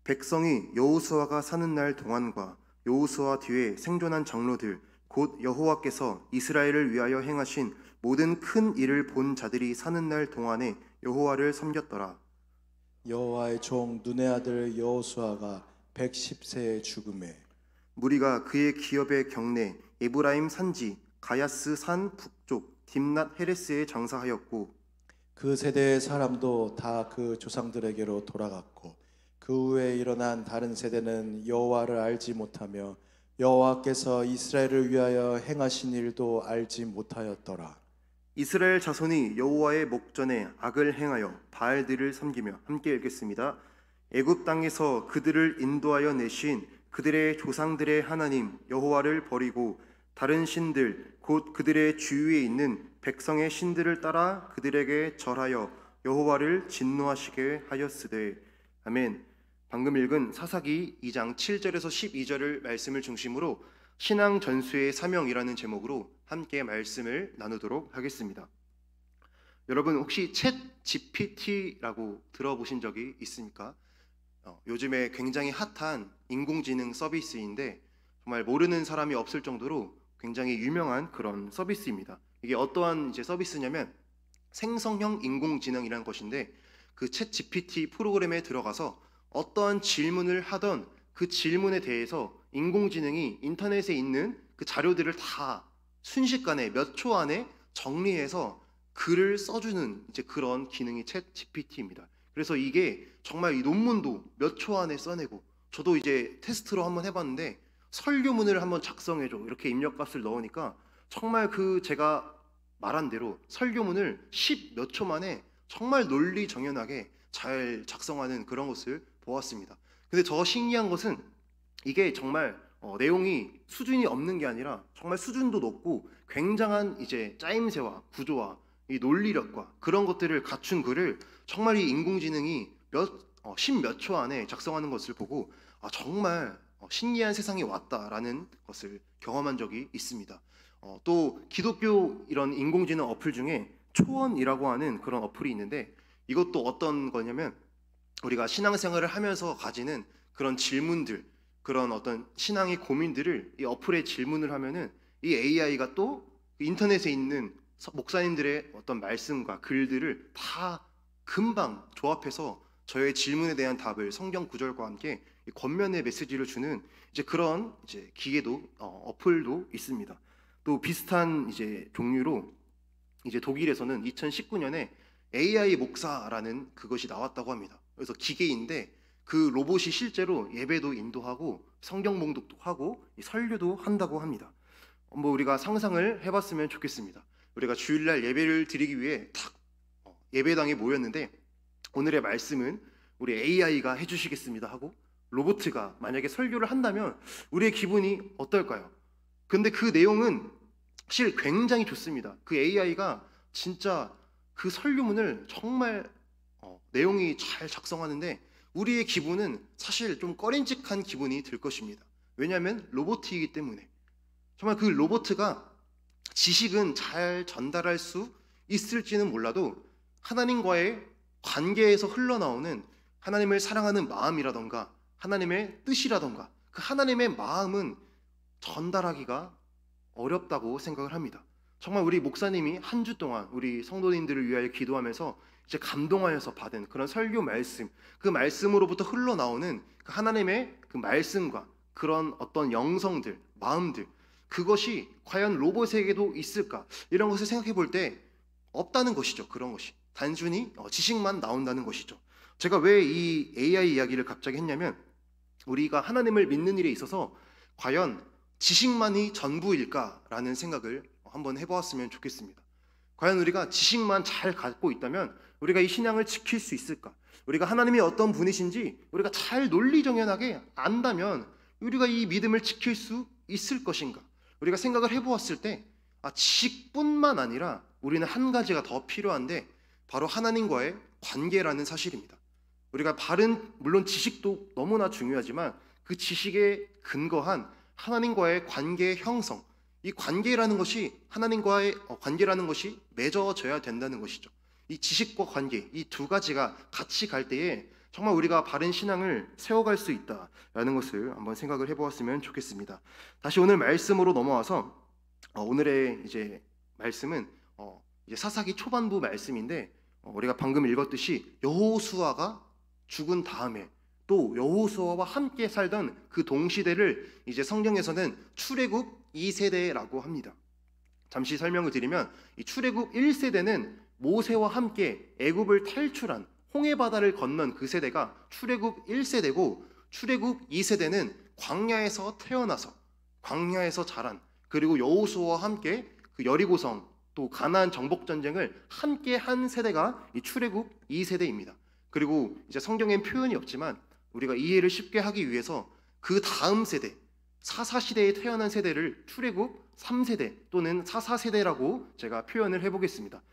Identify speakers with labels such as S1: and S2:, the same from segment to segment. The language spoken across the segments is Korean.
S1: 백성이 여호수아가 사는 날 동안과 여호수아 뒤에 생존한 장로들 곧 여호와께서 이스라엘을 위하여 행하신 모든 큰 일을 본 자들이 사는 날 동안에 여호와를 섬겼더라.
S2: 여호와의 종 눈의 아들 여호수아가 110세에 죽음에
S1: 무리가 그의 기업의 경내 에브라임 산지 가야스 산 북쪽 딥낫 헤레스에 장사하였고
S2: 그 세대의 사람도 다 그 조상들에게로 돌아갔고 그 후에 일어난 다른 세대는 여호와를 알지 못하며 여호와께서 이스라엘을 위하여 행하신 일도 알지 못하였더라.
S1: 이스라엘 자손이 여호와의 목전에 악을 행하여 바알들을 섬기며 함께 읽겠습니다. 애굽 땅에서 그들을 인도하여 내신 그들의 조상들의 하나님 여호와를 버리고 다른 신들 곧 그들의 주위에 있는 백성의 신들을 따라 그들에게 절하여 여호와를 진노하시게 하였으되. 아멘. 방금 읽은 사사기 2장 7절에서 12절을 말씀을 중심으로 신앙 전수의 사명이라는 제목으로 함께 말씀을 나누도록 하겠습니다. 여러분 혹시 챗 GPT라고 들어보신 적이 있습니까? 요즘에 굉장히 핫한 인공지능 서비스인데 정말 모르는 사람이 없을 정도로 굉장히 유명한 그런 서비스입니다. 이게 어떠한 서비스냐면 생성형 인공지능이라는 것인데 그 챗 GPT 프로그램에 들어가서 어떠한 질문을 하던 그 질문에 대해서 인공지능이 인터넷에 있는 그 자료들을 다 순식간에 몇 초 안에 정리해서 글을 써주는 그런 기능이 챗 GPT입니다. 그래서 이게 정말 이 논문도 몇 초 안에 써내고, 저도 테스트로 한번 해봤는데 설교문을 한번 작성해줘 이렇게 입력값을 넣으니까 정말 제가 말한 대로 설교문을 10 몇 초 만에 정말 논리정연하게 잘 작성하는 그런 것을 보았습니다. 근데 더 신기한 것은 이게 정말 내용이 수준이 없는 게 아니라 정말 수준도 높고 굉장한 짜임새와 구조와 이 논리력과 그런 것들을 갖춘 글을 정말 이 인공지능이 10 몇 초 안에 작성하는 것을 보고 정말 신기한 세상이 왔다라는 것을 경험한 적이 있습니다. 또 기독교 이런 인공지능 어플 중에 초원이라고 하는 그런 어플이 있는데 이것도 어떤 거냐면 우리가 신앙생활을 하면서 가지는 그런 질문들, 그런 어떤 신앙의 고민들을 이 어플에 질문을 하면은 이 AI가 또 인터넷에 있는 목사님들의 어떤 말씀과 글들을 다 금방 조합해서 저의 질문에 대한 답을 성경 구절과 함께 겉면의 메시지를 주는 그런 기계도 어플도 있습니다. 또 비슷한 종류로 독일에서는 2019년에 AI 목사라는 그것이 나왔다고 합니다. 그래서 기계인데 그 로봇이 실제로 예배도 인도하고 성경 봉독도 하고 설교도 한다고 합니다. 우리가 상상을 해봤으면 좋겠습니다. 우리가 주일날 예배를 드리기 위해 딱 예배당에 모였는데 오늘의 말씀은 우리 AI가 해주시겠습니다 하고 로봇가 만약에 설교를 한다면 우리의 기분이 어떨까요? 근데 그 내용은 사실 굉장히 좋습니다. 그 AI가 진짜 그 설교문을 정말 내용이 잘 작성하는데 우리의 기분은 사실 좀 꺼림칙한 기분이 들 것입니다. 왜냐하면 로봇이기 때문에. 정말 그 로봇가 지식은 잘 전달할 수 있을지는 몰라도 하나님과의 관계에서 흘러나오는 하나님을 사랑하는 마음이라던가 하나님의 뜻이라던가 그 하나님의 마음은 전달하기가 어렵다고 생각을 합니다. 정말 우리 목사님이 한 주 동안 우리 성도님들을 위하여 기도하면서 감동하여서 받은 그런 설교 말씀, 그 말씀으로부터 흘러나오는 그 하나님의 그 말씀과 그런 어떤 영성들, 마음들, 그것이 과연 로봇에게도 있을까? 이런 것을 생각해 볼 때 없다는 것이죠. 그런 것이 단순히 지식만 나온다는 것이죠. 제가 왜 이 AI 이야기를 갑자기 했냐면 우리가 하나님을 믿는 일에 있어서 과연 지식만이 전부일까라는 생각을 한번 해보았으면 좋겠습니다. 과연 우리가 지식만 잘 갖고 있다면 우리가 이 신앙을 지킬 수 있을까? 우리가 하나님이 어떤 분이신지 우리가 잘 논리정연하게 안다면 우리가 이 믿음을 지킬 수 있을 것인가? 우리가 생각을 해보았을 때 지식뿐만 아니라 우리는 한 가지가 더 필요한데 바로 하나님과의 관계라는 사실입니다. 우리가 물론 지식도 너무나 중요하지만 그 지식에 근거한 하나님과의 관계의 형성, 이 관계라는 것이 하나님과의 관계라는 것이 맺어져야 된다는 것이죠. 이 지식과 관계, 이 두 가지가 같이 갈 때에 정말 우리가 바른 신앙을 세워갈 수 있다라는 것을 한번 생각을 해보았으면 좋겠습니다. 다시 오늘 말씀으로 넘어와서 오늘의 이제 말씀은 이제 사사기 초반부 말씀인데 우리가 방금 읽었듯이 여호수아가 죽은 다음에 또 여호수아와 함께 살던 그 동시대를 이제 성경에서는 출애굽 2세대라고 합니다. 잠시 설명을 드리면 이 출애굽 1세대는 모세와 함께 애굽을 탈출한 홍해 바다를 건넌 그 세대가 출애굽 1세대고, 출애굽 2세대는 광야에서 태어나서 광야에서 자란, 그리고 여호수아와 함께 그 여리고성 또 가나안 정복 전쟁을 함께 한 세대가 이 출애굽 2세대입니다. 그리고 이제 성경엔 표현이 없지만 우리가 이해를 쉽게 하기 위해서 그 다음 세대 사사 시대에 태어난 세대를 출애굽 3세대 또는 사사 세대라고 제가 표현을 해보겠습니다.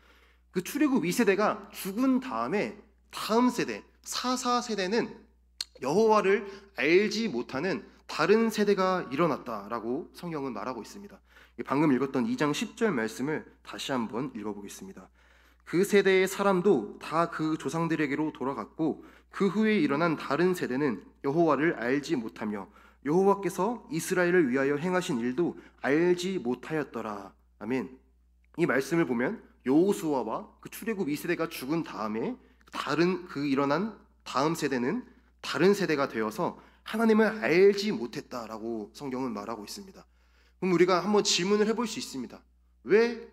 S1: 그 출애굽 2세대가 죽은 다음에 다음 세대 사사 세대는 여호와를 알지 못하는 다른 세대가 일어났다라고 성경은 말하고 있습니다. 방금 읽었던 2장 10절 말씀을 다시 한번 읽어보겠습니다. 그 세대의 사람도 다 그 조상들에게로 돌아갔고 그 후에 일어난 다른 세대는 여호와를 알지 못하며 여호와께서 이스라엘을 위하여 행하신 일도 알지 못하였더라. 아멘. 이 말씀을 보면 여호수아와 그 출애굽 2세대가 죽은 다음에 다른 그 일어난 다음 세대는 다른 세대가 되어서 하나님을 알지 못했다라고 성경은 말하고 있습니다. 그럼 우리가 한번 질문을 해볼 수 있습니다. 왜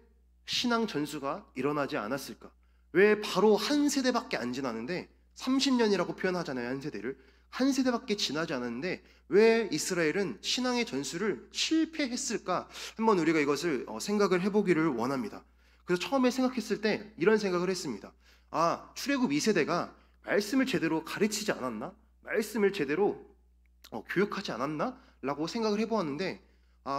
S1: 신앙 전수가 일어나지 않았을까? 왜 바로 한 세대밖에 안 지났는데 30년이라고 표현하잖아요. 한 세대를. 한 세대밖에 지나지 않았는데 왜 이스라엘은 신앙의 전수를 실패했을까? 한번 우리가 이것을 생각을 해보기를 원합니다. 그래서 처음에 생각했을 때 이런 생각을 했습니다. 출애굽 2세대가 말씀을 제대로 가르치지 않았나? 말씀을 제대로 교육하지 않았나? 라고 생각을 해보았는데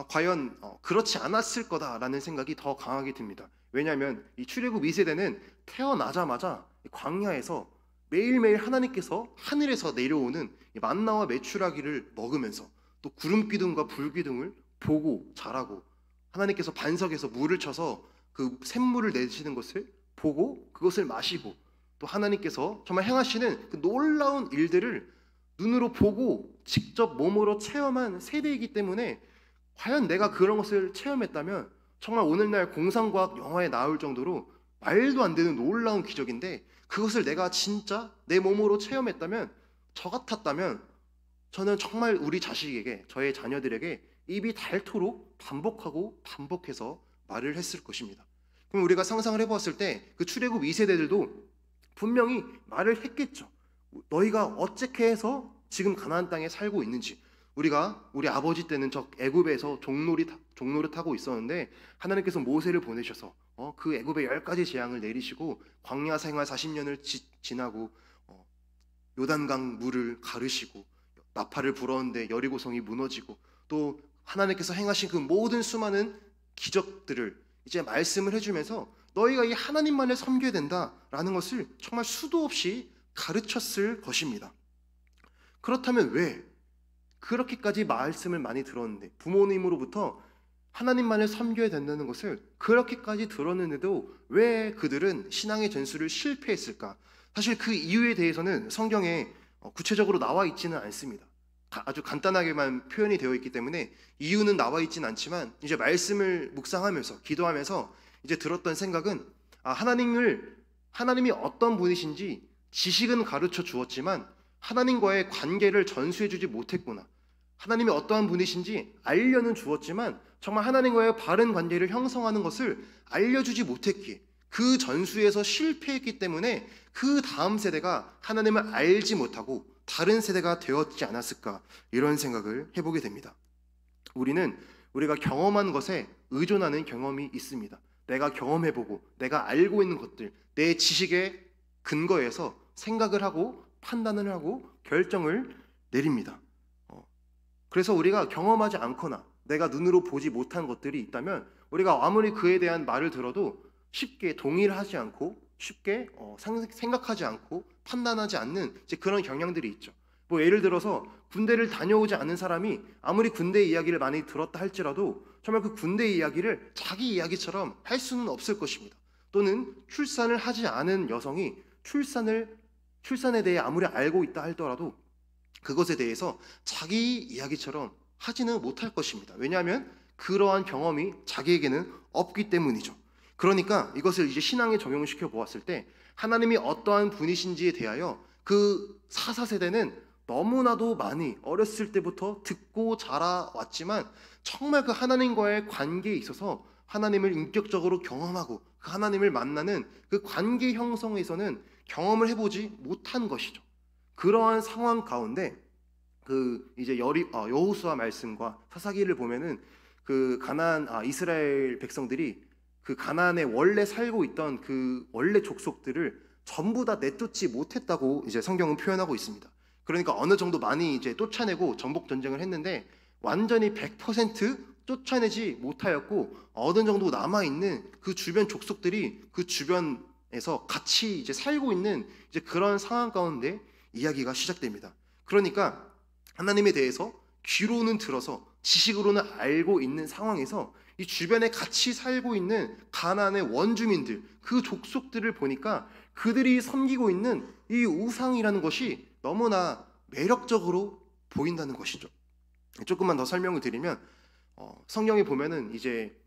S1: 과연 그렇지 않았을 거다라는 생각이 더 강하게 듭니다. 왜냐하면 이 출애굽 2세대는 태어나자마자 광야에서 매일매일 하나님께서 하늘에서 내려오는 만나와 메추라기를 먹으면서 또 구름기둥과 불기둥을 보고 자라고, 하나님께서 반석에서 물을 쳐서 그 샘물을 내시는 것을 보고 그것을 마시고, 또 하나님께서 정말 행하시는 그 놀라운 일들을 눈으로 보고 직접 몸으로 체험한 세대이기 때문에 과연 내가 그런 것을 체험했다면 정말 오늘날 공상과학 영화에 나올 정도로 말도 안 되는 놀라운 기적인데, 그것을 내가 진짜 내 몸으로 체험했다면, 저 같았다면 저는 정말 우리 자식에게, 저의 자녀들에게 입이 닳도록 반복하고 반복해서 말을 했을 것입니다. 그럼 우리가 상상을 해보았을 때 그 출애굽 2세대들도 분명히 말을 했겠죠. 너희가 어떻게 해서 지금 가나안 땅에 살고 있는지, 우리가 우리 아버지 때는 저 애굽에서 종노릇하고 있었는데 하나님께서 모세를 보내셔서 그 애굽의 10가지 재앙을 내리시고 광야 생활 40년을 지나고 요단강 물을 가르시고 나팔을 불었는데 여리고성이 무너지고, 또 하나님께서 행하신 그 모든 수많은 기적들을 이제 말씀을 해주면서 너희가 이 하나님만을 섬겨야 된다라는 것을 정말 수도 없이 가르쳤을 것입니다. 그렇다면 왜 그렇게까지 말씀을 많이 들었는데, 부모님으로부터 하나님만을 섬겨야 된다는 것을 그렇게까지 들었는데도 왜 그들은 신앙의 전수를 실패했을까? 사실 그 이유에 대해서는 성경에 구체적으로 나와 있지는 않습니다. 아주 간단하게만 표현이 되어 있기 때문에 이유는 나와 있지는 않지만, 이제 말씀을 묵상하면서 기도하면서 이제 들었던 생각은 하나님이 어떤 분이신지 지식은 가르쳐 주었지만 하나님과의 관계를 전수해 주지 못했구나. 하나님이 어떠한 분이신지 알려는 주었지만 정말 하나님과의 바른 관계를 형성하는 것을 알려주지 못했기에, 그 전수에서 실패했기 때문에 그 다음 세대가 하나님을 알지 못하고 다른 세대가 되었지 않았을까, 이런 생각을 해보게 됩니다. 우리가 경험한 것에 의존하는 경험이 있습니다. 내가 경험해보고 내가 알고 있는 것들, 내 지식의 근거에서 생각을 하고 판단을 하고 결정을 내립니다. 그래서 우리가 경험하지 않거나 내가 눈으로 보지 못한 것들이 있다면 우리가 아무리 그에 대한 말을 들어도 쉽게 동의를 하지 않고 쉽게 생각하지 않고 판단하지 않는 이제 그런 경향들이 있죠. 예를 들어서 군대를 다녀오지 않은 사람이 아무리 군대 이야기를 많이 들었다 할지라도 정말 그 군대 이야기를 자기 이야기처럼 할 수는 없을 것입니다. 또는 출산을 하지 않은 여성이 출산을 출산에 대해 아무리 알고 있다 할더라도 그것에 대해서 자기 이야기처럼 하지는 못할 것입니다. 왜냐하면 그러한 경험이 자기에게는 없기 때문이죠. 그러니까 이것을 이제 신앙에 적용시켜 보았을 때 하나님이 어떠한 분이신지에 대하여 그 사사세대는 너무나도 많이 어렸을 때부터 듣고 자라왔지만 정말 그 하나님과의 관계에 있어서 하나님을 인격적으로 경험하고 그 하나님을 만나는 그 관계 형성에서는 경험을 해보지 못한 것이죠. 그러한 상황 가운데 그 이제 여호수아 말씀과 사사기를 보면은 그 가나안 이스라엘 백성들이 그 가나안에 원래 살고 있던 그 원래 족속들을 전부 다 내쫓지 못했다고 이제 성경은 표현하고 있습니다. 그러니까 어느 정도 많이 이제 쫓아내고 정복 전쟁을 했는데 완전히 100% 쫓아내지 못하였고 어느 정도 남아 있는 그 주변 족속들이 그 주변에서 같이 이제 살고 있는 이제 그런 상황 가운데 이야기가 시작됩니다. 그러니까 하나님에 대해서 귀로는 들어서 지식으로는 알고 있는 상황에서 이 주변에 같이 살고 있는 가나안의 원주민들, 그 족속들을 보니까 그들이 섬기고 있는 이 우상이라는 것이 너무나 매력적으로 보인다는 것이죠. 조금만 더 설명을 드리면 성경에 보면은 이제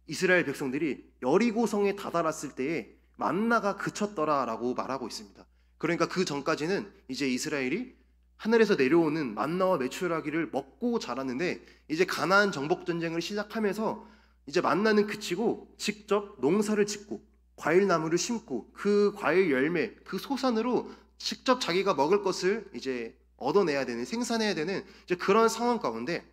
S1: 이스라엘 백성들이 여리고성에 다다랐을 때에 만나가 그쳤더라라고 말하고 있습니다. 그러니까 그 전까지는 이제 이스라엘이 하늘에서 내려오는 만나와 메추라기를 먹고 자랐는데 이제 가나안 정복 전쟁을 시작하면서 이제 만나는 그치고 직접 농사를 짓고 과일나무를 심고 그 과일 열매 그 소산으로 직접 자기가 먹을 것을 이제 얻어내야 되는 생산해야 되는 이제 그런 상황 가운데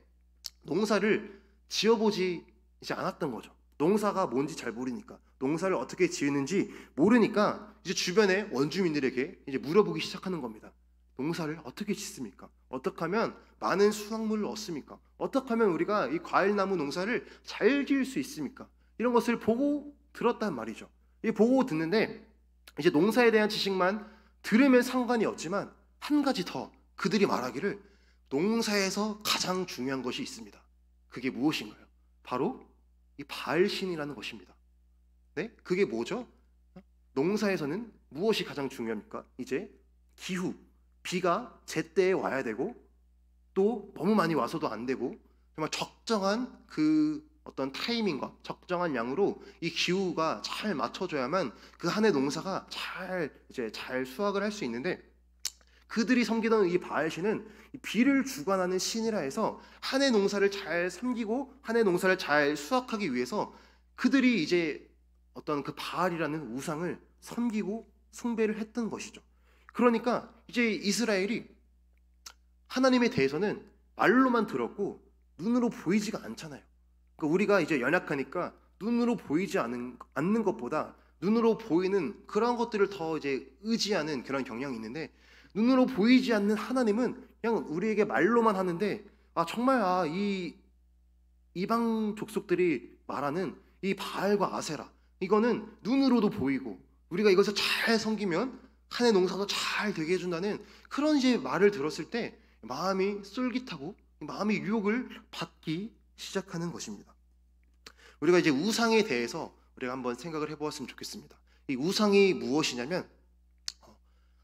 S1: 농사를 지어보지 이제 않았던 거죠. 농사가 뭔지 잘 모르니까 농사를 어떻게 지으는지 모르니까 이제 주변의 원주민들에게 이제 물어보기 시작하는 겁니다. 농사를 어떻게 짓습니까? 어떻게 하면 많은 수확물을 얻습니까? 어떻게 하면 우리가 이 과일나무 농사를 잘 지을 수 있습니까? 이런 것을 보고 들었단 말이죠. 이 보고 듣는데 이제 농사에 대한 지식만 들으면 상관이 없지만 한 가지 더 그들이 말하기를 농사에서 가장 중요한 것이 있습니다. 그게 무엇인가요? 바로 이 바알신이라는 것입니다. 네? 그게 뭐죠? 농사에서는 무엇이 가장 중요합니까? 이제 기후, 비가 제때에 와야 되고 또 너무 많이 와서도 안 되고 정말 적정한 그 어떤 타이밍과 적정한 양으로 이 기후가 잘 맞춰줘야만 그 한 해 농사가 잘 수확을 할 수 있는데 그들이 섬기던 이 바알신은 비를 주관하는 신이라 해서 한 해 농사를 잘 섬기고 한 해 농사를 잘 수확하기 위해서 그들이 이제 어떤 그 바알이라는 우상을 섬기고 숭배를 했던 것이죠. 그러니까 이제 이스라엘이 하나님에 대해서는 말로만 들었고 눈으로 보이지가 않잖아요. 그러니까 우리가 이제 연약하니까 눈으로 보이지 않는 것보다 눈으로 보이는 그런 것들을 더 이제 의지하는 그런 경향이 있는데 눈으로 보이지 않는 하나님은 그냥 우리에게 말로만 하는데 정말 이 이방 족속들이 말하는 이 바알과 아세라 이거는 눈으로도 보이고 우리가 이것을 잘 섬기면 한 해 농사도 잘 되게 해준다는 그런 이제 말을 들었을 때 마음이 쏠깃하고 마음이 유혹을 받기 시작하는 것입니다. 우리가 이제 우상에 대해서 우리가 한번 생각을 해보았으면 좋겠습니다. 이 우상이 무엇이냐면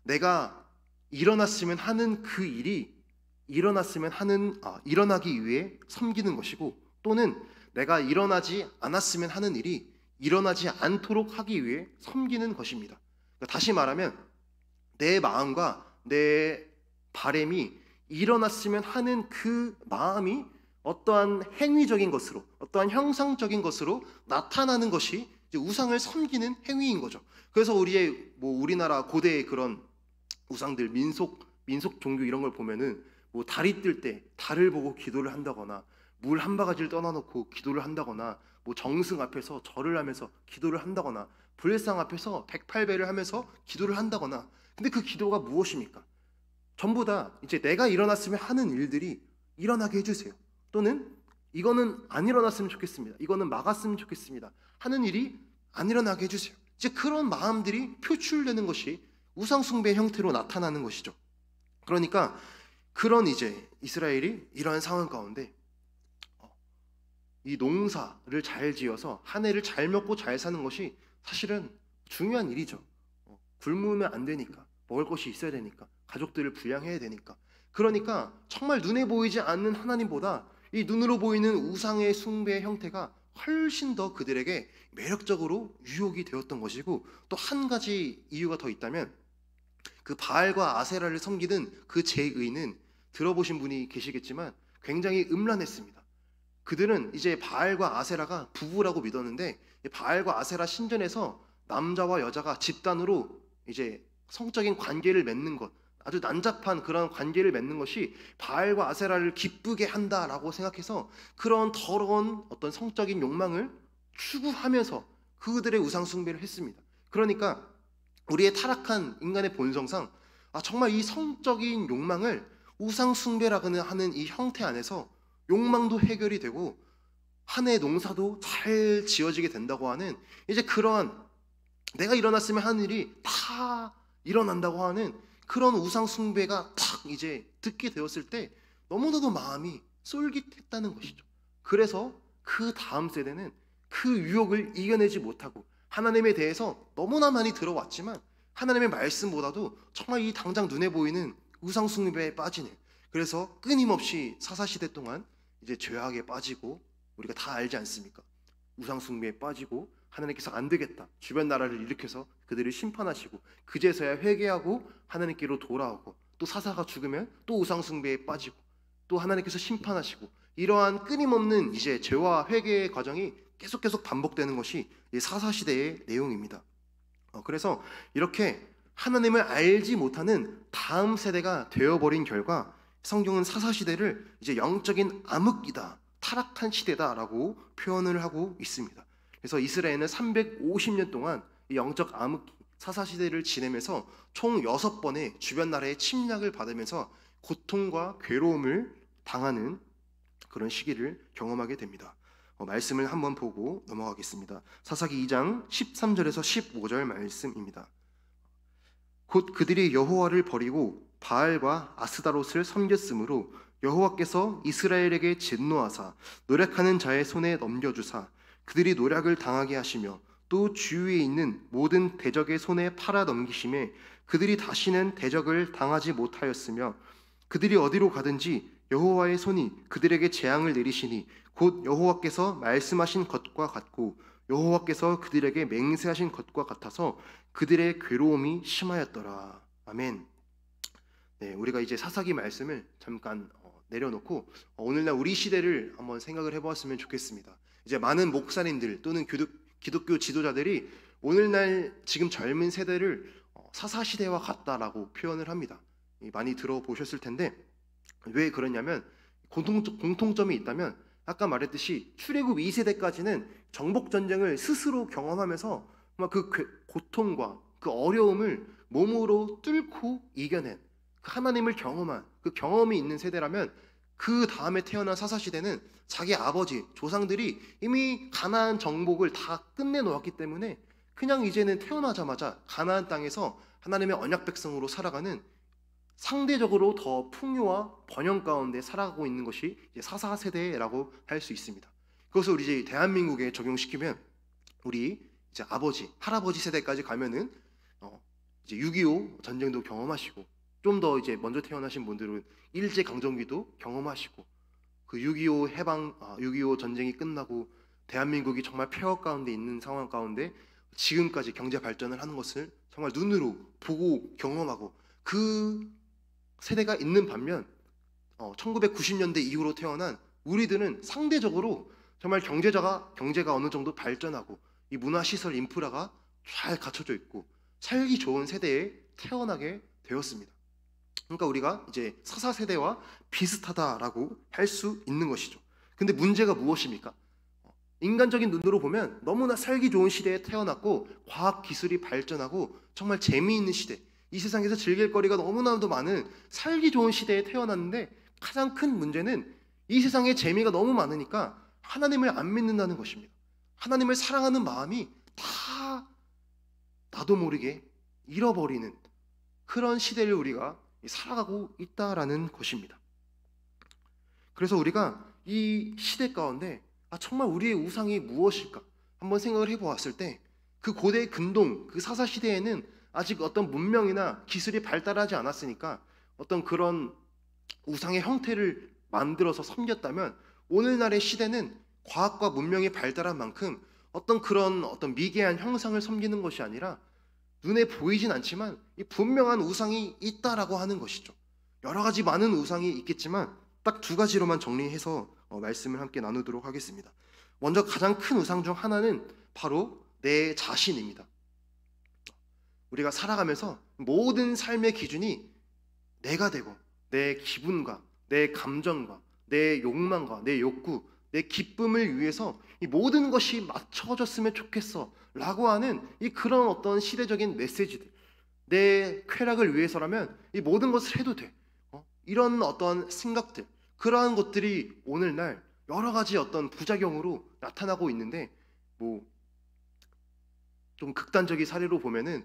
S1: 내가 일어났으면 하는 그 일이 일어나기 위해 섬기는 것이고 또는 내가 일어나지 않았으면 하는 일이 일어나지 않도록 하기 위해 섬기는 것입니다. 그러니까 다시 말하면 내 마음과 내 바람이 일어났으면 하는 그 마음이 어떠한 행위적인 것으로 어떠한 형상적인 것으로 나타나는 것이 이제 우상을 섬기는 행위인 거죠. 그래서 우리나라 고대의 그런 우상들 민속 종교 이런 걸 보면은 달이 뜰 때 달을 보고 기도를 한다거나 물 한 바가지를 떠나놓고 기도를 한다거나 정승 앞에서 절을 하면서 기도를 한다거나 불상 앞에서 108배를 하면서 기도를 한다거나 근데 그 기도가 무엇입니까? 전부 다 이제 내가 일어났으면 하는 일들이 일어나게 해주세요. 또는 이거는 안 일어났으면 좋겠습니다. 이거는 막았으면 좋겠습니다. 하는 일이 안 일어나게 해주세요. 이제 그런 마음들이 표출되는 것이 우상숭배의 형태로 나타나는 것이죠. 그러니까 그런 이제 이스라엘이 이러한 상황 가운데 이 농사를 잘 지어서 한 해를 잘 먹고 잘 사는 것이 사실은 중요한 일이죠. 굶으면 안 되니까 먹을 것이 있어야 되니까, 가족들을 부양해야 되니까. 그러니까 정말 눈에 보이지 않는 하나님보다 이 눈으로 보이는 우상의 숭배의 형태가 훨씬 더 그들에게 매력적으로 유혹이 되었던 것이고, 또 한 가지 이유가 더 있다면 그 바알과 아세라를 섬기는 그 제의는, 들어보신 분이 계시겠지만 굉장히 음란했습니다. 그들은 이제 바알과 아세라가 부부라고 믿었는데, 바알과 아세라 신전에서 남자와 여자가 집단으로 이제 성적인 관계를 맺는 것, 아주 난잡한 그런 관계를 맺는 것이 바알과 아세라를 기쁘게 한다라고 생각해서 그런 더러운 어떤 성적인 욕망을 추구하면서 그들의 우상 숭배를 했습니다. 그러니까 우리의 타락한 인간의 본성상 정말 이 성적인 욕망을 우상 숭배라고 하는 이 형태 안에서 욕망도 해결이 되고 한 해 농사도 잘 지어지게 된다고 하는, 이제 그러한 내가 일어났으면 하는 일이 다 일어난다고 하는 그런 우상 숭배가 탁 이제 듣게 되었을 때 너무나도 마음이 쏠깃했다는 것이죠. 그래서 그 다음 세대는 그 유혹을 이겨내지 못하고 하나님에 대해서 너무나 많이 들어왔지만 하나님의 말씀보다도 정말 이 당장 눈에 보이는 우상 숭배에 빠지는, 그래서 끊임없이 사사시대 동안 이제 죄악에 빠지고, 우리가 다 알지 않습니까? 우상 숭배에 빠지고 하나님께서 안 되겠다, 주변 나라를 일으켜서 그들을 심판하시고 그제서야 회개하고 하나님께로 돌아오고, 또 사사가 죽으면 또 우상 숭배에 빠지고 또 하나님께서 심판하시고, 이러한 끊임없는 이제 죄와 회개의 과정이 계속 반복되는 것이 이 사사시대의 내용입니다. 그래서 이렇게 하나님을 알지 못하는 다음 세대가 되어버린 결과 성경은 사사시대를 이제 영적인 암흑기다, 타락한 시대다라고 표현을 하고 있습니다. 그래서 이스라엘은 350년 동안 이 영적 암흑기, 사사시대를 지내면서 총 6번의 주변 나라의 침략을 받으면서 고통과 괴로움을 당하는 그런 시기를 경험하게 됩니다. 말씀을 한번 보고 넘어가겠습니다. 사사기 2장 13절에서 15절 말씀입니다. 곧 그들이 여호와를 버리고 바알과 아스다롯을 섬겼으므로 여호와께서 이스라엘에게 진노하사 노력하는 자의 손에 넘겨주사 그들이 노략을 당하게 하시며, 또 주위에 있는 모든 대적의 손에 팔아 넘기심에 그들이 다시는 대적을 당하지 못하였으며, 그들이 어디로 가든지 여호와의 손이 그들에게 재앙을 내리시니 곧 여호와께서 말씀하신 것과 같고 여호와께서 그들에게 맹세하신 것과 같아서 그들의 괴로움이 심하였더라. 아멘. 네, 우리가 이제 사사기 말씀을 잠깐 내려놓고 오늘날 우리 시대를 한번 생각을 해보았으면 좋겠습니다. 이제 많은 목사님들 또는 기독교 지도자들이 오늘날 지금 젊은 세대를 사사시대와 같다라고 표현을 합니다. 많이 들어보셨을 텐데, 왜 그러냐면 공통점이 있다면 아까 말했듯이 출애굽 2세대까지는 정복전쟁을 스스로 경험하면서 그 고통과 그 어려움을 몸으로 뚫고 이겨낸 그 하나님을 경험한 그 경험이 있는 세대라면, 그 다음에 태어난 사사시대는 자기 아버지 조상들이 이미 가나안 정복을 다 끝내놓았기 때문에 그냥 이제는 태어나자마자 가나안 땅에서 하나님의 언약 백성으로 살아가는, 상대적으로 더 풍요와 번영 가운데 살아가고 있는 것이 이제 사사세대라고 할 수 있습니다. 그것을 우리 이제 대한민국에 적용시키면 우리 이제 아버지, 할아버지 세대까지 가면은 이제 6.25 전쟁도 경험하시고, 좀 더 이제 먼저 태어나신 분들은 일제 강점기도 경험하시고, 그 6.25 전쟁이 끝나고 대한민국이 정말 폐허 가운데 있는 상황 가운데 지금까지 경제 발전을 하는 것을 정말 눈으로 보고 경험하고, 그 세대가 있는 반면 1990년대 이후로 태어난 우리들은 상대적으로 정말 경제가 어느 정도 발전하고 이 문화시설 인프라가 잘 갖춰져 있고 살기 좋은 세대에 태어나게 되었습니다. 그러니까 우리가 이제 사사 세대와 비슷하다라고 할 수 있는 것이죠. 근데 문제가 무엇입니까? 인간적인 눈으로 보면 너무나 살기 좋은 시대에 태어났고 과학 기술이 발전하고 정말 재미있는 시대, 이 세상에서 즐길 거리가 너무나도 많은 살기 좋은 시대에 태어났는데, 가장 큰 문제는 이 세상에 재미가 너무 많으니까 하나님을 안 믿는다는 것입니다. 하나님을 사랑하는 마음이 다 나도 모르게 잃어버리는 그런 시대를 우리가 살아가고 있다라는 것입니다. 그래서 우리가 이 시대 가운데 정말 우리의 우상이 무엇일까 한번 생각을 해보았을 때, 그 고대 근동 그 사사 시대에는 아직 어떤 문명이나 기술이 발달하지 않았으니까 어떤 그런 우상의 형태를 만들어서 섬겼다면, 오늘날의 시대는 과학과 문명이 발달한 만큼 어떤 그런 어떤 미개한 형상을 섬기는 것이 아니라 눈에 보이진 않지만 이 분명한 우상이 있다라고 하는 것이죠. 여러 가지 많은 우상이 있겠지만 딱 두 가지로만 정리해서 말씀을 함께 나누도록 하겠습니다. 먼저 가장 큰 우상 중 하나는 바로 내 자신입니다. 우리가 살아가면서 모든 삶의 기준이 내가 되고, 내 기분과 내 감정과 내 욕망과 내 욕구, 내 기쁨을 위해서 이 모든 것이 맞춰졌으면 좋겠어 라고 하는 이 그런 어떤 시대적인 메시지들, 내 쾌락을 위해서라면 이 모든 것을 해도 돼, 이런 어떤 생각들, 그러한 것들이 오늘날 여러 가지 어떤 부작용으로 나타나고 있는데, 뭐 좀 극단적인 사례로 보면은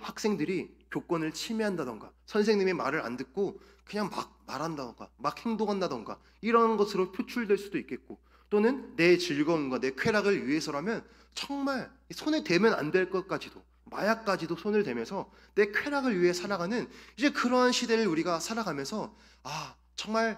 S1: 학생들이 교권을 침해한다던가, 선생님의 말을 안 듣고 그냥 막 말한다던가, 막 행동한다던가, 이런 것으로 표출될 수도 있겠고, 또는 내 즐거움과 내 쾌락을 위해서라면 정말 손에 대면 안 될 것까지도, 마약까지도 손을 대면서 내 쾌락을 위해 살아가는 이제 그러한 시대를 우리가 살아가면서, 정말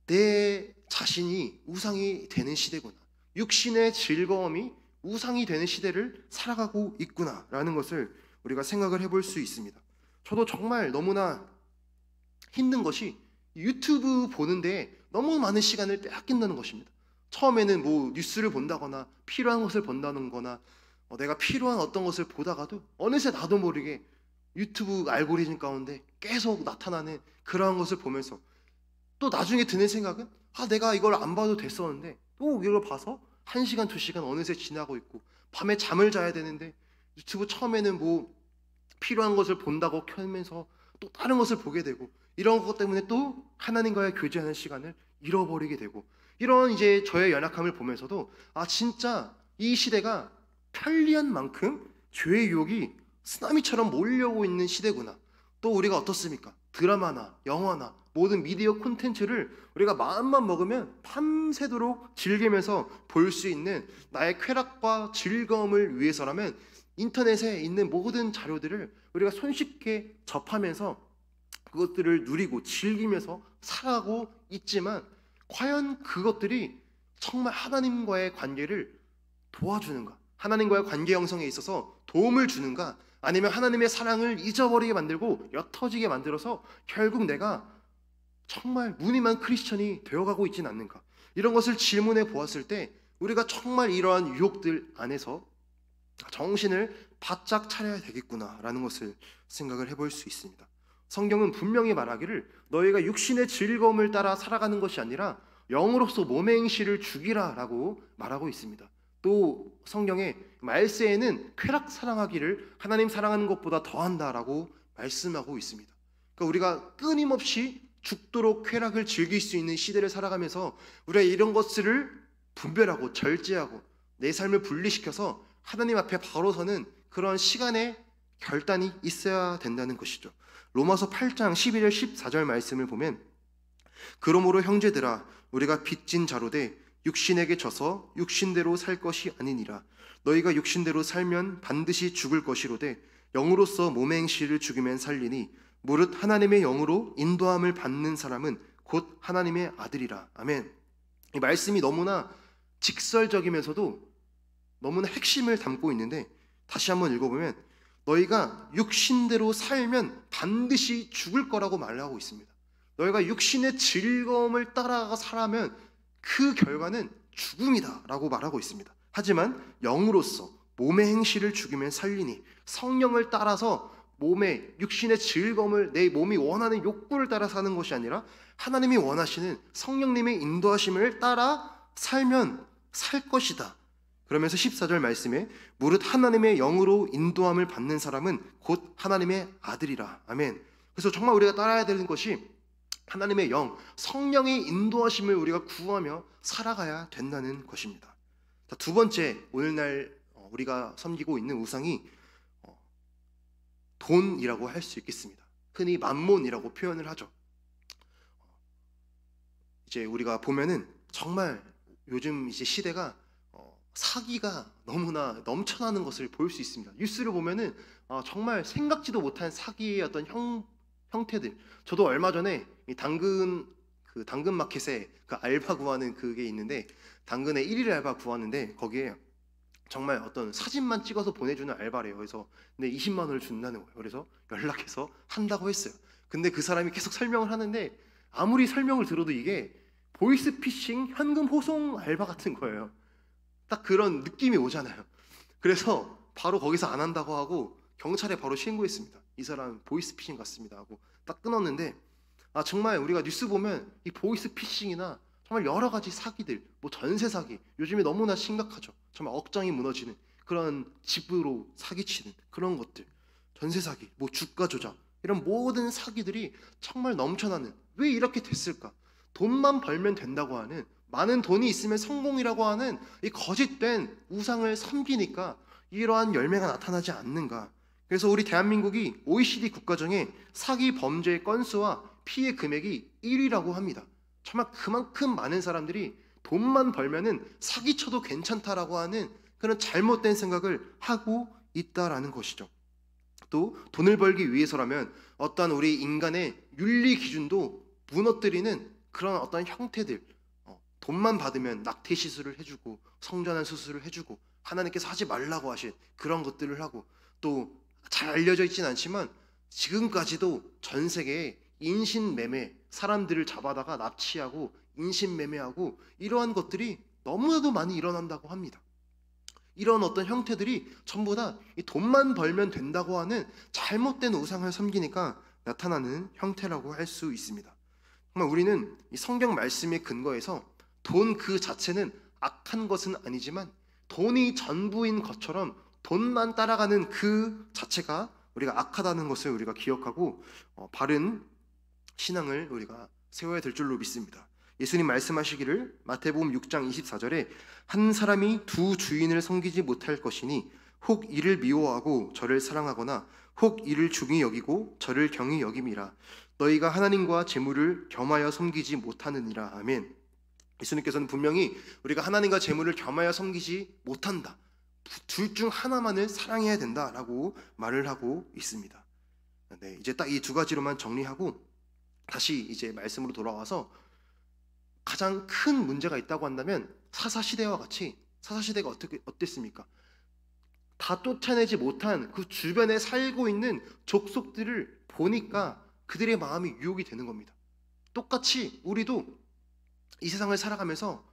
S1: 내 자신이 우상이 되는 시대구나, 육신의 즐거움이 우상이 되는 시대를 살아가고 있구나라는 것을 우리가 생각을 해볼 수 있습니다. 저도 정말 너무나 힘든 것이 유튜브 보는데 너무 많은 시간을 빼앗긴다는 것입니다. 처음에는 뉴스를 본다거나 필요한 것을 본다는 거나 내가 필요한 어떤 것을 보다가도 어느새 나도 모르게 유튜브 알고리즘 가운데 계속 나타나는 그러한 것을 보면서 또 나중에 드는 생각은 내가 이걸 안 봐도 됐었는데 또 이걸 봐서 1시간, 2시간 어느새 지나고 있고, 밤에 잠을 자야 되는데 유튜브 처음에는 필요한 것을 본다고 켜면서 또 다른 것을 보게 되고, 이런 것 때문에 또 하나님과의 교제하는 시간을 잃어버리게 되고, 이런 이제 저의 연약함을 보면서도 진짜 이 시대가 편리한 만큼 죄의 유혹이 쓰나미처럼 몰려오고 있는 시대구나. 또 우리가 어떻습니까? 드라마나 영화나 모든 미디어 콘텐츠를 우리가 마음만 먹으면 밤새도록 즐기면서 볼 수 있는 나의 쾌락과 즐거움을 위해서라면 인터넷에 있는 모든 자료들을 우리가 손쉽게 접하면서 그것들을 누리고 즐기면서 살아가고 있지만, 과연 그것들이 정말 하나님과의 관계를 도와주는가? 하나님과의 관계 형성에 있어서 도움을 주는가? 아니면 하나님의 사랑을 잊어버리게 만들고 옅어지게 만들어서 결국 내가 정말 무늬만 크리스천이 되어가고 있지는 않는가? 이런 것을 질문해 보았을 때 우리가 정말 이러한 유혹들 안에서 정신을 바짝 차려야 되겠구나라는 것을 생각을 해볼 수 있습니다. 성경은 분명히 말하기를 너희가 육신의 즐거움을 따라 살아가는 것이 아니라 영으로서 몸의 행실을 죽이라 라고 말하고 있습니다. 또 성경의 말세에는 쾌락 사랑하기를 하나님 사랑하는 것보다 더한다라고 말씀하고 있습니다. 그러니까 우리가 끊임없이 죽도록 쾌락을 즐길 수 있는 시대를 살아가면서 우리가 이런 것들을 분별하고 절제하고 내 삶을 분리시켜서 하나님 앞에 바로 서는 그런 시간의 결단이 있어야 된다는 것이죠. 로마서 8장 11절 14절 말씀을 보면, 그러므로 형제들아 우리가 빚진 자로 돼 육신에게 져서 육신대로 살 것이 아니니라. 너희가 육신대로 살면 반드시 죽을 것이로되 영으로서 몸의 행실을 죽이면 살리니 무릇 하나님의 영으로 인도함을 받는 사람은 곧 하나님의 아들이라. 아멘. 이 말씀이 너무나 직설적이면서도 너무나 핵심을 담고 있는데, 다시 한번 읽어보면 너희가 육신대로 살면 반드시 죽을 거라고 말하고 있습니다. 너희가 육신의 즐거움을 따라가 살아면 그 결과는 죽음이다 라고 말하고 있습니다. 하지만 영으로서 몸의 행실을 죽이면 살리니, 성령을 따라서 몸의 육신의 즐거움을 내 몸이 원하는 욕구를 따라 사는 것이 아니라 하나님이 원하시는 성령님의 인도하심을 따라 살면 살 것이다. 그러면서 14절 말씀에 무릇 하나님의 영으로 인도함을 받는 사람은 곧 하나님의 아들이라. 아멘. 그래서 정말 우리가 따라야 되는 것이 하나님의 영, 성령의 인도하심을 우리가 구하며 살아가야 된다는 것입니다. 자, 두 번째, 오늘날 우리가 섬기고 있는 우상이 돈이라고 할 수 있겠습니다. 흔히 맘몬이라고 표현을 하죠. 이제 우리가 보면은 정말 요즘 이제 시대가 사기가 너무나 넘쳐나는 것을 볼 수 있습니다. 뉴스를 보면은 정말 생각지도 못한 사기의 어떤 형태들. 저도 얼마 전에 이 당근 마켓에 그 알바 구하는 그게 있는데, 당근에 1일 알바 구하는데 거기에 정말 어떤 사진만 찍어서 보내주는 알바래요. 그래서 근데 20만 원을 준다는 거예요. 그래서 연락해서 한다고 했어요. 근데 그 사람이 계속 설명을 하는데 아무리 설명을 들어도 이게 보이스피싱 현금 호송 알바 같은 거예요. 딱 그런 느낌이 오잖아요. 그래서 바로 거기서 안 한다고 하고 경찰에 바로 신고했습니다. 이 사람 보이스피싱 같습니다 하고 딱 끊었는데, 정말 우리가 뉴스 보면 이 보이스피싱이나 정말 여러 가지 사기들, 뭐 전세 사기 요즘에 너무나 심각하죠. 정말 억장이 무너지는 그런 집으로 사기치는 그런 것들, 전세 사기, 뭐 주가 조작, 이런 모든 사기들이 정말 넘쳐나는, 왜 이렇게 됐을까? 돈만 벌면 된다고 하는, 많은 돈이 있으면 성공이라고 하는 이 거짓된 우상을 섬기니까 이러한 열매가 나타나지 않는가? 그래서 우리 대한민국이 OECD 국가 중에 사기 범죄의 건수와 피해 금액이 1위라고 합니다. 정말 그만큼 많은 사람들이 돈만 벌면은 사기쳐도 괜찮다라고 하는 그런 잘못된 생각을 하고 있다라는 것이죠. 또 돈을 벌기 위해서라면 어떠한 우리 인간의 윤리 기준도 무너뜨리는 그런 어떤 형태들, 돈만 받으면 낙태 시술을 해주고 성전환 수술을 해주고 하나님께서 하지 말라고 하신 그런 것들을 하고, 또 잘 알려져 있진 않지만 지금까지도 전 세계에 인신매매, 사람들을 잡아다가 납치하고 인신매매하고 이러한 것들이 너무나도 많이 일어난다고 합니다. 이런 어떤 형태들이 전부 다 이 돈만 벌면 된다고 하는 잘못된 우상을 섬기니까 나타나는 형태라고 할 수 있습니다. 정말 우리는 이 성경 말씀에 근거해서 돈 그 자체는 악한 것은 아니지만 돈이 전부인 것처럼 돈만 따라가는 그 자체가 우리가 악하다는 것을 우리가 기억하고 바른 신앙을 우리가 세워야 될 줄로 믿습니다. 예수님 말씀하시기를 마태복음 6장 24절에 한 사람이 두 주인을 섬기지 못할 것이니 혹 이를 미워하고 저를 사랑하거나 혹 이를 중히 여기고 저를 경히 여김이라. 너희가 하나님과 재물을 겸하여 섬기지 못하느니라. 아멘. 예수님께서는 분명히 우리가 하나님과 재물을 겸하여 섬기지 못한다, 둘 중 하나만을 사랑해야 된다라고 말을 하고 있습니다. 네, 이제 딱 이 두 가지로만 정리하고 다시 이제 말씀으로 돌아와서, 가장 큰 문제가 있다고 한다면 사사시대와 같이, 사사시대가 어땠습니까? 다 쫓아내지 못한 그 주변에 살고 있는 족속들을 보니까 그들의 마음이 유혹이 되는 겁니다. 똑같이 우리도 이 세상을 살아가면서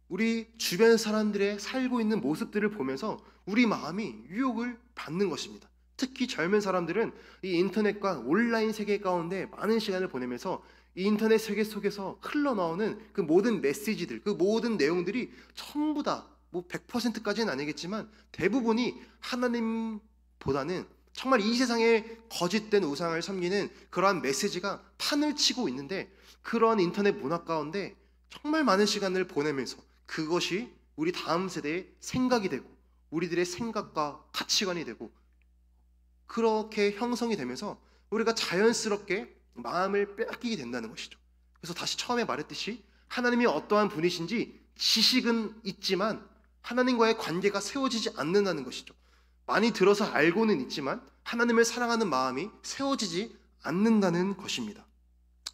S1: 우리 주변 사람들의 살고 있는 모습들을 보면서 우리 마음이 유혹을 받는 것입니다. 특히 젊은 사람들은 이 인터넷과 온라인 세계 가운데 많은 시간을 보내면서 이 인터넷 세계 속에서 흘러나오는 그 모든 메시지들, 그 모든 내용들이 전부 다 뭐 100%까지는 아니겠지만 대부분이 하나님보다는 정말 이 세상에 거짓된 우상을 섬기는 그러한 메시지가 판을 치고 있는데, 그러한 인터넷 문화 가운데 정말 많은 시간을 보내면서 그것이 우리 다음 세대의 생각이 되고 우리들의 생각과 가치관이 되고 그렇게 형성이 되면서 우리가 자연스럽게 마음을 빼앗기게 된다는 것이죠. 그래서 다시 처음에 말했듯이 하나님이 어떠한 분이신지 지식은 있지만 하나님과의 관계가 세워지지 않는다는 것이죠. 많이 들어서 알고는 있지만 하나님을 사랑하는 마음이 세워지지 않는다는 것입니다.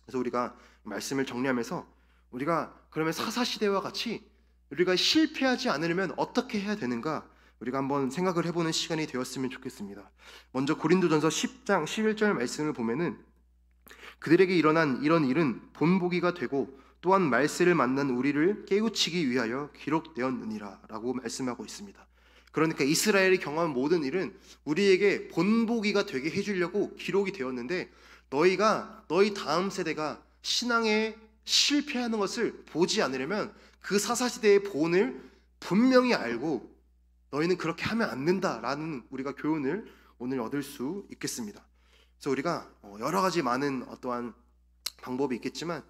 S1: 그래서 우리가 말씀을 정리하면서 우리가 그러면 사사시대와 같이 우리가 실패하지 않으려면 어떻게 해야 되는가, 우리가 한번 생각을 해보는 시간이 되었으면 좋겠습니다. 먼저 고린도전서 10장 11절 말씀을 보면은 그들에게 일어난 이런 일은 본보기가 되고 또한 말세를 만난 우리를 깨우치기 위하여 기록되었느니라 라고 말씀하고 있습니다. 그러니까 이스라엘이 경험한 모든 일은 우리에게 본보기가 되게 해주려고 기록이 되었는데, 너희 다음 세대가 신앙에 실패하는 것을 보지 않으려면 그 사사시대의 본을 분명히 알고 너희는 그렇게 하면 안 된다라는 우리가 교훈을 오늘 얻을 수 있겠습니다. 그래서 우리가 여러 가지 많은 어떠한 방법이 있겠지만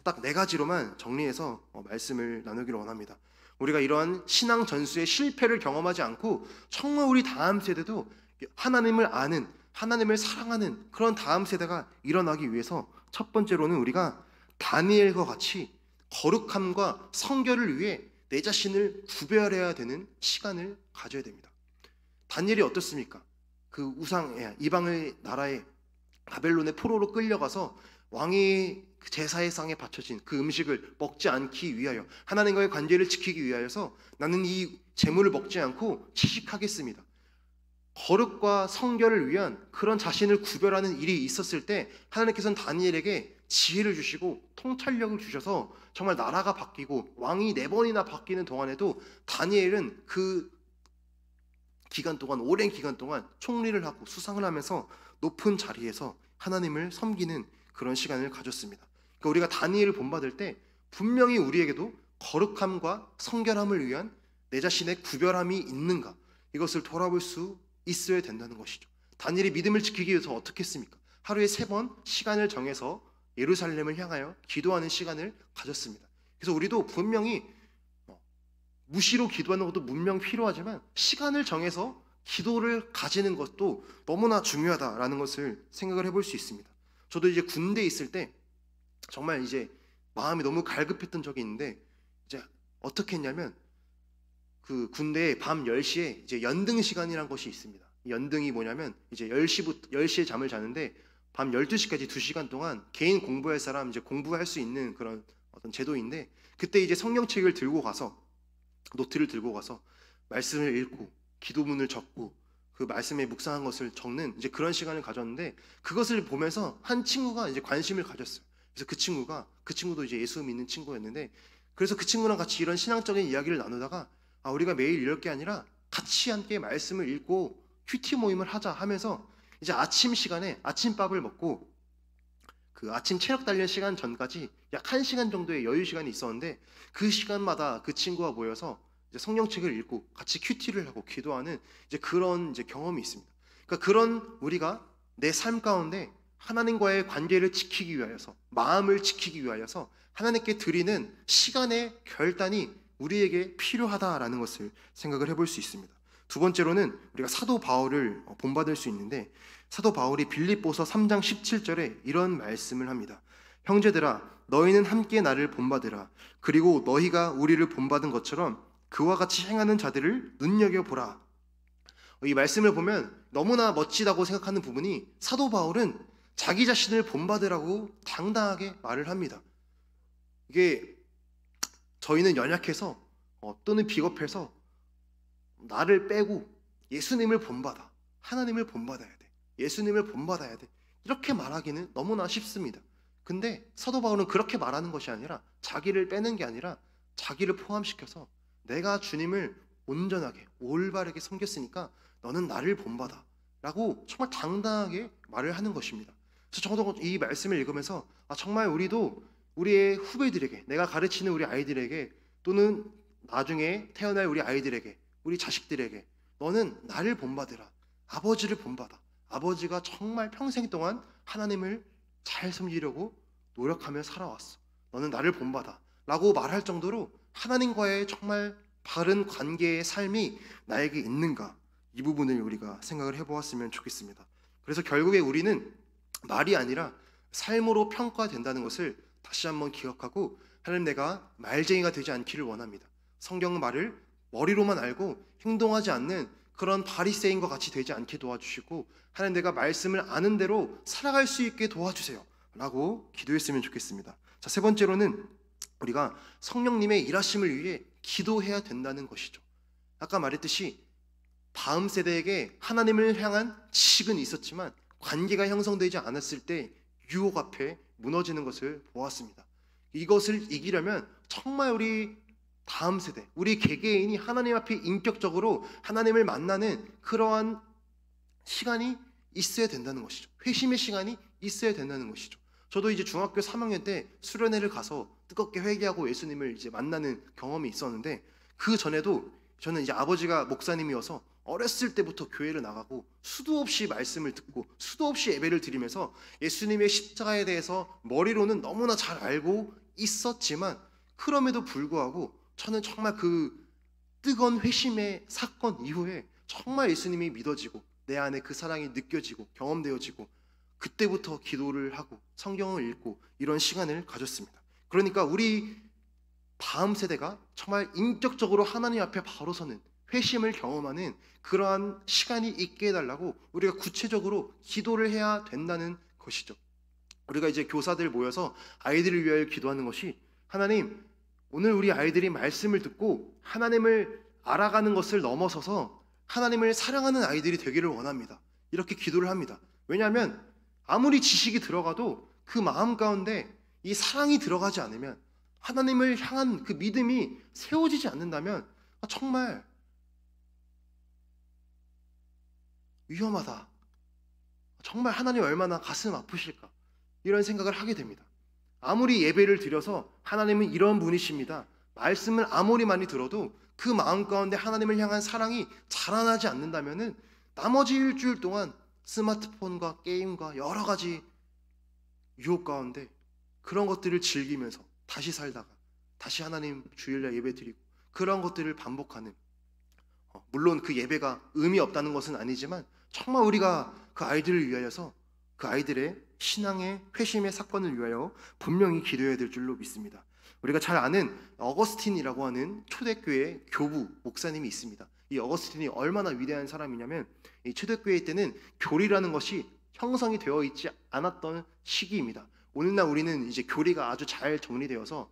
S1: 딱 4가지로만 정리해서 말씀을 나누기를 원합니다. 우리가 이러한 신앙 전수의 실패를 경험하지 않고 정말 우리 다음 세대도 하나님을 아는, 하나님을 사랑하는 그런 다음 세대가 일어나기 위해서 첫 번째로는 우리가 다니엘과 같이 거룩함과 성결을 위해 내 자신을 구별해야 되는 시간을 가져야 됩니다. 다니엘이 어떻습니까? 그 우상 이방의 나라에 바벨론의 포로로 끌려가서 왕이 제사의 상에 바쳐진 그 음식을 먹지 않기 위하여, 하나님과의 관계를 지키기 위하여서 나는 이 재물을 먹지 않고 채식하겠습니다. 거룩과 성결을 위한 그런 자신을 구별하는 일이 있었을 때 하나님께서는 다니엘에게 지혜를 주시고 통찰력을 주셔서 정말 나라가 바뀌고 왕이 4번이나 바뀌는 동안에도 다니엘은 그 기간 동안, 오랜 기간 동안 총리를 하고 수상을 하면서 높은 자리에서 하나님을 섬기는 그런 시간을 가졌습니다. 그러니까 우리가 다니엘을 본받을 때 분명히 우리에게도 거룩함과 성결함을 위한 내 자신의 구별함이 있는가, 이것을 돌아볼 수 있어야 된다는 것이죠. 다니엘이 믿음을 지키기 위해서 어떻게 했습니까? 하루에 3번 시간을 정해서 예루살렘을 향하여 기도하는 시간을 가졌습니다. 그래서 우리도 분명히 무시로 기도하는 것도 분명 필요하지만 시간을 정해서 기도를 가지는 것도 너무나 중요하다라는 것을 생각을 해볼 수 있습니다. 저도 이제 군대에 있을 때 정말 이제 마음이 너무 갈급했던 적이 있는데, 이제 어떻게 했냐면 그 군대에 밤 10시에 이제 연등 시간이라는 것이 있습니다. 연등이 뭐냐면 이제 10시에 잠을 자는데 밤 12시까지 2시간 동안 개인 공부할 사람 이제 공부할 수 있는 그런 어떤 제도인데, 그때 이제 성경책을 들고 가서, 노트를 들고 가서 말씀을 읽고 기도문을 적고 그 말씀에 묵상한 것을 적는 이제 그런 시간을 가졌는데, 그것을 보면서 한 친구가 이제 관심을 가졌어요. 그래서 그 친구도 이제 예수 믿는 친구였는데, 그래서 그 친구랑 같이 이런 신앙적인 이야기를 나누다가 우리가 매일 이럴 게 아니라 같이 함께 말씀을 읽고 큐티 모임을 하자 하면서 이제 아침 시간에 아침밥을 먹고 그 아침 체력 단련 시간 전까지 약 1시간 정도의 여유 시간이 있었는데, 그 시간마다 그 친구와 모여서 이제 성경책을 읽고 같이 큐티를 하고 기도하는 이제 그런 이제 경험이 있습니다. 그러니까 그런 우리가 내 삶 가운데 하나님과의 관계를 지키기 위하여서, 마음을 지키기 위하여서 하나님께 드리는 시간의 결단이 우리에게 필요하다라는 것을 생각을 해볼 수 있습니다. 두 번째로는 우리가 사도 바울을 본받을 수 있는데, 사도 바울이 빌립보서 3장 17절에 이런 말씀을 합니다. 형제들아, 너희는 함께 나를 본받으라. 그리고 너희가 우리를 본받은 것처럼 그와 같이 행하는 자들을 눈여겨보라. 이 말씀을 보면 너무나 멋지다고 생각하는 부분이, 사도 바울은 자기 자신을 본받으라고 당당하게 말을 합니다. 이게 저희는 연약해서 또는 비겁해서 나를 빼고 예수님을 본받아, 하나님을 본받아야 돼, 예수님을 본받아야 돼, 이렇게 말하기는 너무나 쉽습니다. 근데 사도 바울은 그렇게 말하는 것이 아니라, 자기를 빼는 게 아니라 자기를 포함시켜서 내가 주님을 온전하게 올바르게 섬겼으니까 너는 나를 본받아 라고 정말 당당하게 말을 하는 것입니다. 그래서 저도 이 말씀을 읽으면서 정말 우리도 우리의 후배들에게, 내가 가르치는 우리 아이들에게, 또는 나중에 태어날 우리 아이들에게, 우리 자식들에게 너는 나를 본받으라, 아버지를 본받아. 아버지가 정말 평생 동안 하나님을 잘 섬기려고 노력하며 살아왔어. 너는 나를 본받아 라고 말할 정도로 하나님과의 정말 바른 관계의 삶이 나에게 있는가, 이 부분을 우리가 생각을 해보았으면 좋겠습니다. 그래서 결국에 우리는 말이 아니라 삶으로 평가된다는 것을 다시 한번 기억하고, 하나님, 내가 말쟁이가 되지 않기를 원합니다. 성경 말을 머리로만 알고 행동하지 않는 그런 바리새인과 같이 되지 않게 도와주시고, 하나님, 내가 말씀을 아는 대로 살아갈 수 있게 도와주세요 라고 기도했으면 좋겠습니다. 자, 세 번째로는 우리가 성령님의 일하심을 위해 기도해야 된다는 것이죠. 아까 말했듯이 다음 세대에게 하나님을 향한 지식은 있었지만 관계가 형성되지 않았을 때 유혹 앞에 무너지는 것을 보았습니다. 이것을 이기려면 정말 우리 다음 세대, 우리 개개인이 하나님 앞에 인격적으로 하나님을 만나는 그러한 시간이 있어야 된다는 것이죠. 회심의 시간이 있어야 된다는 것이죠. 저도 이제 중학교 3학년 때 수련회를 가서 뜨겁게 회개하고 예수님을 이제 만나는 경험이 있었는데, 그 전에도 저는 이제 아버지가 목사님이어서 어렸을 때부터 교회를 나가고 수도 없이 말씀을 듣고 수도 없이 예배를 드리면서 예수님의 십자가에 대해서 머리로는 너무나 잘 알고 있었지만, 그럼에도 불구하고 저는 정말 그 뜨거운 회심의 사건 이후에 정말 예수님이 믿어지고 내 안에 그 사랑이 느껴지고 경험되어지고, 그때부터 기도를 하고 성경을 읽고 이런 시간을 가졌습니다. 그러니까 우리 다음 세대가 정말 인격적으로 하나님 앞에 바로 서는 회심을 경험하는 그러한 시간이 있게 해달라고 우리가 구체적으로 기도를 해야 된다는 것이죠. 우리가 이제 교사들 모여서 아이들을 위하여 기도하는 것이, 하나님, 오늘 우리 아이들이 말씀을 듣고 하나님을 알아가는 것을 넘어서서 하나님을 사랑하는 아이들이 되기를 원합니다. 이렇게 기도를 합니다. 왜냐하면 아무리 지식이 들어가도 그 마음 가운데 이 사랑이 들어가지 않으면, 하나님을 향한 그 믿음이 세워지지 않는다면 정말 위험하다. 정말 하나님 얼마나 가슴 아프실까, 이런 생각을 하게 됩니다. 아무리 예배를 드려서 하나님은 이런 분이십니다, 말씀을 아무리 많이 들어도 그 마음 가운데 하나님을 향한 사랑이 자라나지 않는다면 나머지 일주일 동안 스마트폰과 게임과 여러 가지 유혹 가운데 그런 것들을 즐기면서 다시 살다가 다시 하나님 주일날 예배 드리고 그런 것들을 반복하는, 물론 그 예배가 의미 없다는 것은 아니지만 정말 우리가 그 아이들을 위하여서 그 아이들의 신앙의 회심의 사건을 위하여 분명히 기도해야 될 줄로 믿습니다. 우리가 잘 아는 어거스틴이라고 하는 초대교회 교부 목사님이 있습니다. 이 어거스틴이 얼마나 위대한 사람이냐면, 이 초대교회 때는 교리라는 것이 형성이 되어 있지 않았던 시기입니다. 오늘날 우리는 이제 교리가 아주 잘 정리되어서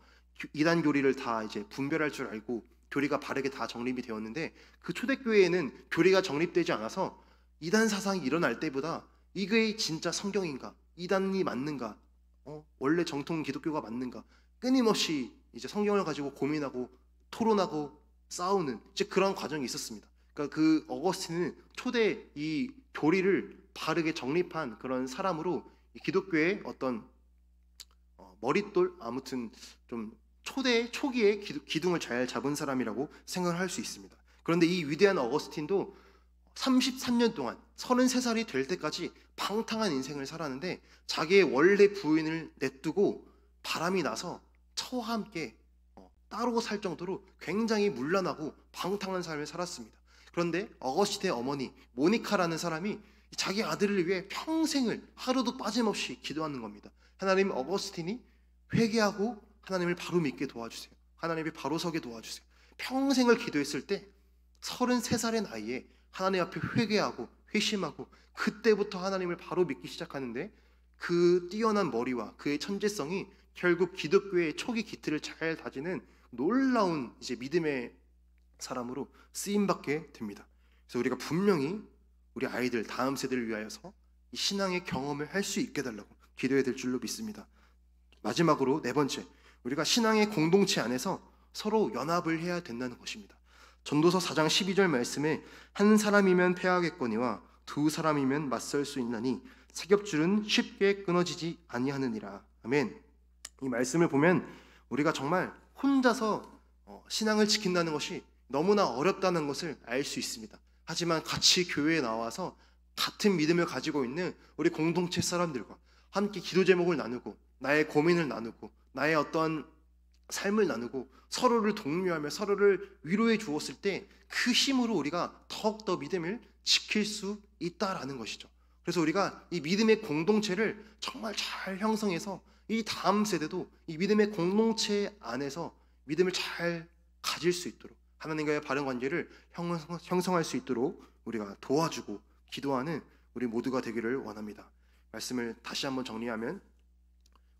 S1: 이단 교리를 다 이제 분별할 줄 알고 교리가 바르게 다 정립이 되었는데, 그 초대교회에는 교리가 정립되지 않아서 이단 사상이 일어날 때보다 이게 진짜 성경인가, 이단이 맞는가, 원래 정통 기독교가 맞는가, 끊임없이 이제 성경을 가지고 고민하고 토론하고 싸우는 이제 그런 과정이 있었습니다. 그러니까 그 어거스틴은 초대 이 교리를 바르게 정립한 그런 사람으로 이 기독교의 어떤 머릿돌, 아무튼 좀 초기에 기둥을 잘 잡은 사람이라고 생각을 할 수 있습니다. 그런데 이 위대한 어거스틴도 33년 동안 33살이 될 때까지 방탕한 인생을 살았는데, 자기의 원래 부인을 내두고 바람이 나서 처와 함께 따로 살 정도로 굉장히 문란하고 방탕한 삶을 살았습니다. 그런데 어거스틴의 어머니 모니카라는 사람이 자기 아들을 위해 평생을 하루도 빠짐없이 기도하는 겁니다. 하나님, 어거스틴이 회개하고 하나님을 바로 믿게 도와주세요. 하나님이 바로 서게 도와주세요. 평생을 기도했을 때 33살의 나이에 하나님 앞에 회개하고 회심하고 그때부터 하나님을 바로 믿기 시작하는데, 그 뛰어난 머리와 그의 천재성이 결국 기독교의 초기 기틀을 잘 다지는 놀라운 이제 믿음의 사람으로 쓰임받게 됩니다. 그래서 우리가 분명히 우리 아이들, 다음 세대를 위하여서 이 신앙의 경험을 할 수 있게 해달라고 기도해야 될 줄로 믿습니다. 마지막으로 네 번째, 우리가 신앙의 공동체 안에서 서로 연합을 해야 된다는 것입니다. 전도서 4장 12절 말씀에 한 사람이면 패하겠거니와 두 사람이면 맞설 수 있나니 세겹줄은 쉽게 끊어지지 아니하느니라. 아멘. 이 말씀을 보면 우리가 정말 혼자서 신앙을 지킨다는 것이 너무나 어렵다는 것을 알 수 있습니다. 하지만 같이 교회에 나와서 같은 믿음을 가지고 있는 우리 공동체 사람들과 함께 기도 제목을 나누고 나의 고민을 나누고 나의 어떤 삶을 나누고 서로를 독려하며 서로를 위로해 주었을 때 그 힘으로 우리가 더욱더 믿음을 지킬 수 있다라는 것이죠. 그래서 우리가 이 믿음의 공동체를 정말 잘 형성해서 이 다음 세대도 이 믿음의 공동체 안에서 믿음을 잘 가질 수 있도록, 하나님과의 바른 관계를 형성할 수 있도록 우리가 도와주고 기도하는 우리 모두가 되기를 원합니다. 말씀을 다시 한번 정리하면,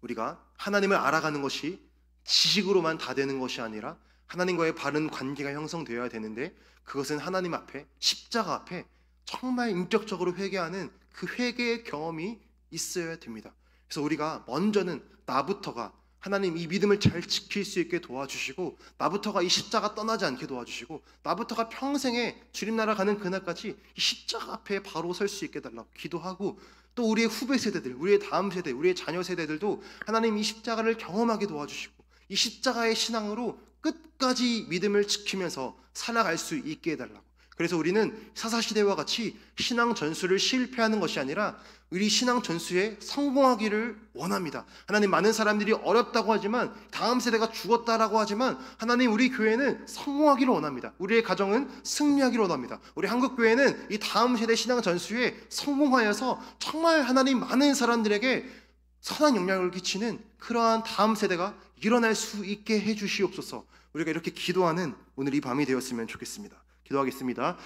S1: 우리가 하나님을 알아가는 것이 지식으로만 다 되는 것이 아니라 하나님과의 바른 관계가 형성되어야 되는데, 그것은 하나님 앞에, 십자가 앞에 정말 인격적으로 회개하는 그 회개의 경험이 있어야 됩니다. 그래서 우리가 먼저는 나부터가 하나님 이 믿음을 잘 지킬 수 있게 도와주시고, 나부터가 이 십자가 떠나지 않게 도와주시고, 나부터가 평생에 주님 나라 가는 그날까지 이 십자가 앞에 바로 설 수 있게 해달라고 기도하고, 또 우리의 후배 세대들, 우리의 다음 세대, 우리의 자녀 세대들도 하나님 이 십자가를 경험하게 도와주시고 이 십자가의 신앙으로 끝까지 믿음을 지키면서 살아갈 수 있게 해달라고. 그래서 우리는 사사시대와 같이 신앙 전수를 실패하는 것이 아니라 우리 신앙 전수에 성공하기를 원합니다. 하나님, 많은 사람들이 어렵다고 하지만, 다음 세대가 죽었다라고 하지만, 하나님, 우리 교회는 성공하기를 원합니다. 우리의 가정은 승리하기를 원합니다. 우리 한국교회는 이 다음 세대 신앙 전수에 성공하여서 정말 하나님 많은 사람들에게 선한 영향을 끼치는 그러한 다음 세대가 일어날 수 있게 해주시옵소서. 우리가 이렇게 기도하는 오늘 이 밤이 되었으면 좋겠습니다. 기도하겠습니다.